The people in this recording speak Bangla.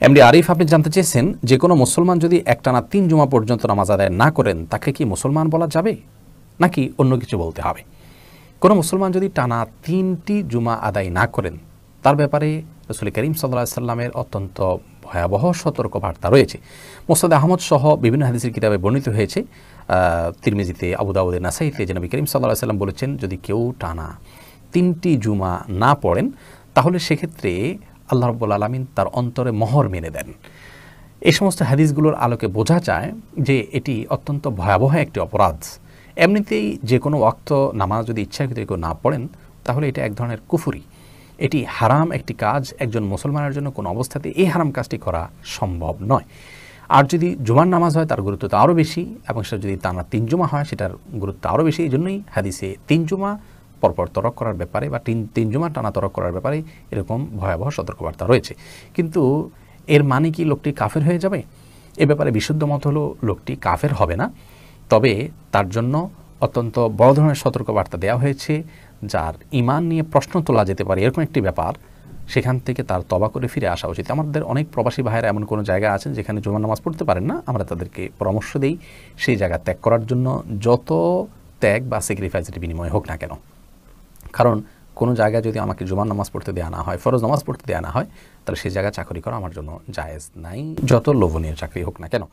এমডি আরিফ, আপনি জানতে চেয়েছেন যে কোনো মুসলমান যদি একটানা 3 জুমা পর্যন্ত নামাজ আদায় না করেন তাকে কি মুসলমান বলা যাবে নাকি অন্য কিছু বলতে হবে? কোনো মুসলমান যদি টানা 3টি জুমা আদায় না করেন তার ব্যাপারে রাসূল করিম সাল্লাল্লাহু আলাইহি সাল্লামের অত্যন্ত ভয়াবহ সতর্কবার্তা রয়েছে। মুসনাদ আহমদ সহ বিভিন্ন হাদিসের কিতাবে বর্ণিত হয়েছে, তিরমিজিতে, আবু দাউদে, নাসাইতে, যে নবী করিম সাল্লাল্লাহু আলাইহি সাল্লাম বলেছেন যদি কেউ টানা 3টি জুমা না পড়েন তাহলে সেক্ষেত্রে আল্লাহ রাব্বুল আলামিন তার অন্তরে মোহর মেনে দেন। এই সমস্ত হাদিসগুলোর আলোকে বোঝা যায় যে এটি অত্যন্ত ভয়াবহ একটি অপরাধ। এমনিতেই যে কোনো ওয়াক্ত নামাজ যদি ইচ্ছাকৃত কেউ না পড়েন তাহলে এটা এক ধরনের কুফরি, এটি হারাম একটি কাজ। একজন মুসলমানের জন্য কোনো অবস্থাতে এই হারাম কাজটি করা সম্ভব নয়। আর যদি জুমার নামাজ হয় তার গুরুত্ব তো আরও বেশি, এবং সেটা যদি টানা 3 জুমা হয় সেটার গুরুত্ব আরও বেশি। এই জন্যই হাদিসে 3 জুমা পরপর তরক করার ব্যাপারে বা 3 জুমা টানা তরক করার ব্যাপারে এরকম ভয়াবহ সতর্কবার্তা রয়েছে। কিন্তু এর মানে কি লোকটি কাফের হয়ে যাবে? এ ব্যাপারে বিশুদ্ধ মত হলো লোকটি কাফের হবে না, তবে তার জন্য অত্যন্ত বড় ধরনের সতর্কবার্তা দেওয়া হয়েছে। যার ঈমান নিয়ে প্রশ্ন তোলা যেতে পারে এরকম একটি ব্যাপার, সেখান থেকে তার তওবা করে ফিরে আসা উচিত। আমাদের অনেক প্রবাসী ভাইয়েরা এমন কোনো জায়গা আছেন যেখানে জুমার নামাজ পড়তে পারেন না, আমরা তাদেরকে পরামর্শ দেই সেই জায়গা ত্যাগ করার জন্য, যত ত্যাগ বা স্যাক্রিফাইসের বিনিময় হোক না কেন। কারণ কোনো জায়গায় যদি আমাকে জুমার নামাজ পড়তে দেওয়া না হয়, ফরজ নামাজ পড়তে দেওয়া না হয়, তাহলে সেই জায়গায় চাকরি করা আমার জন্য জায়েজ নাই, যত লোভনীয় চাকরি হোক না কেন।